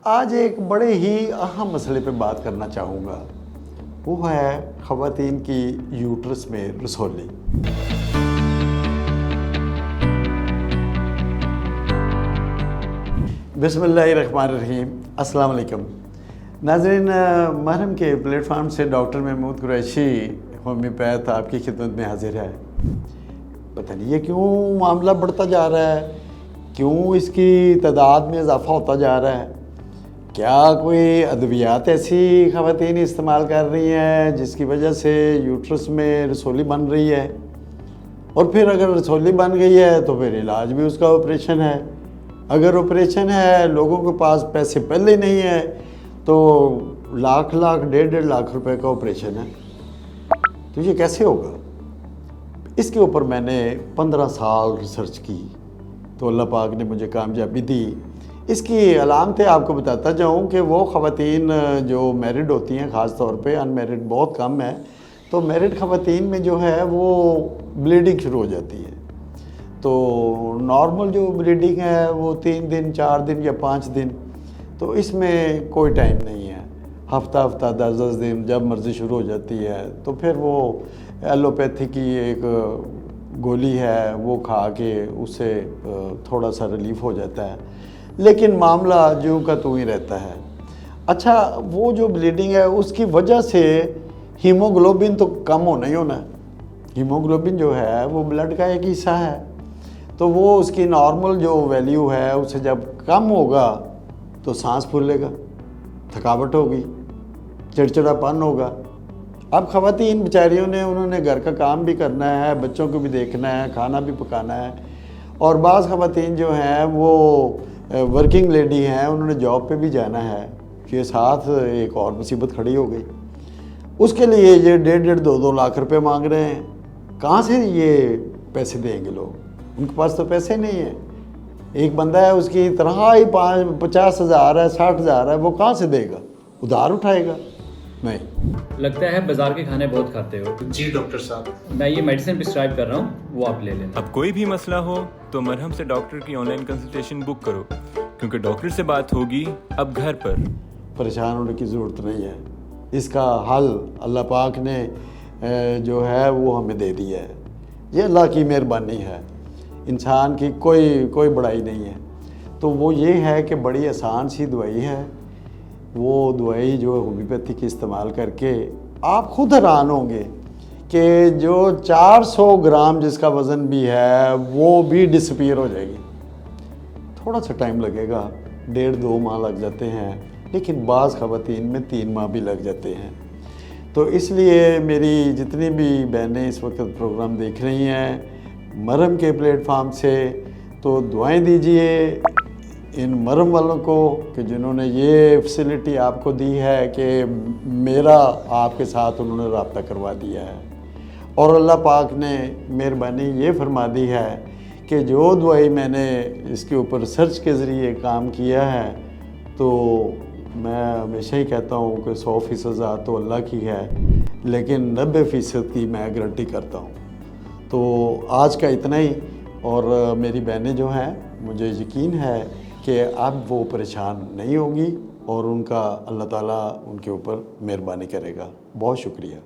آج ایک بڑے ہی اہم مسئلے پہ بات کرنا چاہوں گا، وہ ہے خواتین کی یوٹرس میں رسولی۔ بسم اللہ الرحمن الرحیم۔ السلام علیکم ناظرین، محرم کے پلیٹ فارم سے ڈاکٹر محمود قریشی ہومیوپیتھ آپ کی خدمت میں حاضر ہے۔ پتہ نہیں یہ کیوں معاملہ بڑھتا جا رہا ہے، کیوں اس کی تعداد میں اضافہ ہوتا جا رہا ہے؟ کیا کوئی ادویات ایسی خواتین استعمال کر رہی ہیں جس کی وجہ سے یوٹرس میں رسولی بن رہی ہے؟ اور پھر اگر رسولی بن گئی ہے تو پھر علاج بھی اس کا آپریشن ہے۔ اگر آپریشن ہے، لوگوں کے پاس پیسے پہلے نہیں ہے تو لاکھ ڈیڑھ لاکھ روپے کا آپریشن ہے، تو یہ کیسے ہوگا؟ اس کے اوپر میں نے 15 سال ریسرچ کی تو اللہ پاک نے مجھے کامیابی دی۔ اس کی علامتیں آپ کو بتاتا جاؤں کہ وہ خواتین جو میرڈ ہوتی ہیں، خاص طور پہ ان میرڈ بہت کم ہے، تو میرڈ خواتین میں جو ہے وہ بلیڈنگ شروع ہو جاتی ہے۔ تو نارمل جو بلیڈنگ ہے وہ 3 دن 4 دن یا 5 دن، تو اس میں کوئی ٹائم نہیں ہے۔ ہفتہ 10 دن جب مرضی شروع ہو جاتی ہے تو پھر وہ ایلوپیتھی کی ایک گولی ہے وہ کھا کے اس سے تھوڑا سا ریلیف ہو جاتا ہے، لیکن معاملہ جو کا تو ہی رہتا ہے۔ اچھا، وہ جو بلیڈنگ ہے اس کی وجہ سے ہیموگلوبن تو کم ہونا ہی ہونا ہے۔ ہیموگلوبن جو ہے وہ بلڈ کا ایک حصہ ہے، تو وہ اس کی نارمل جو ویلیو ہے اس سے جب کم ہوگا تو سانس پھولے گا، تھکاوٹ ہوگی، چڑچڑا پن ہوگا۔ اب خواتین بیچاریوں نے انہوں نے گھر کا کام بھی کرنا ہے، بچوں کو بھی دیکھنا ہے، کھانا بھی پکانا ہے، اور بعض خواتین جو ہیں وہ ورکنگ لیڈی ہیں، انہوں نے جاب پہ بھی جانا ہے، یہ ساتھ ایک اور مصیبت کھڑی ہو گئی۔ اس کے لیے یہ 1.5 لاکھ روپے مانگ رہے ہیں۔ کہاں سے یہ پیسے دیں گے لوگ؟ ان کے پاس تو پیسے نہیں ہیں۔ ایک بندہ ہے، اس کی تنخواہ ہی 50,000 ہے، 60,000 ہے، وہ کہاں سے دے گا؟ ادھار اٹھائے گا؟ نہیں۔ لگتا ہے بازار کے کھانے بہت کھاتے ہو۔ جی ڈاکٹر صاحب، میں یہ میڈیسن پرسکرائب کر رہا ہوں، وہ آپ لے لیں۔ اب کوئی بھی مسئلہ ہو تو مرہم سے ڈاکٹر کی آن لائن کنسلٹیشن بک کرو، کیونکہ ڈاکٹر سے بات ہوگی اب گھر پر۔ پریشان ہونے کی ضرورت نہیں ہے، اس کا حل اللہ پاک نے جو ہے وہ ہمیں دے دیا ہے۔ یہ اللہ کی مہربانی ہے، انسان کی کوئی بڑائی نہیں ہے۔ تو وہ یہ ہے کہ بڑی آسان سی دوائی ہے، وہ دوائی جو ہومیوپیتھی کی استعمال کر کے آپ خود حیران ہوں گے کہ جو 400 گرام جس کا وزن بھی ہے وہ بھی ڈسپیئر ہو جائے گی۔ تھوڑا سا ٹائم لگے گا، 1.5-2 ماہ لگ جاتے ہیں، لیکن بعض خواتین میں 3 ماہ بھی لگ جاتے ہیں۔ تو اس لیے میری جتنی بھی بہنیں اس وقت پروگرام دیکھ رہی ہیں مرہم کے پلیٹ فارم سے، تو دعائیں دیجئے ان مرہم والوں کو کہ جنہوں نے یہ فیسلٹی آپ کو دی ہے کہ میرا آپ کے ساتھ انہوں نے رابطہ کروا دیا ہے، اور اللہ پاک نے مہربانی یہ فرما دی ہے کہ جو دوائی میں نے اس کے اوپر ریسرچ کے ذریعے کام کیا ہے، تو میں ہمیشہ ہی کہتا ہوں کہ 100% ذات تو اللہ کی ہے، لیکن 90% کی میں گارنٹی کرتا ہوں۔ تو آج کا اتنا ہی، اور میری بہنیں جو ہیں مجھے یقین ہے کہ اب وہ پریشان نہیں ہوگی، اور ان کا اللہ تعالیٰ ان کے اوپر مہربانی کرے گا۔ بہت شکریہ۔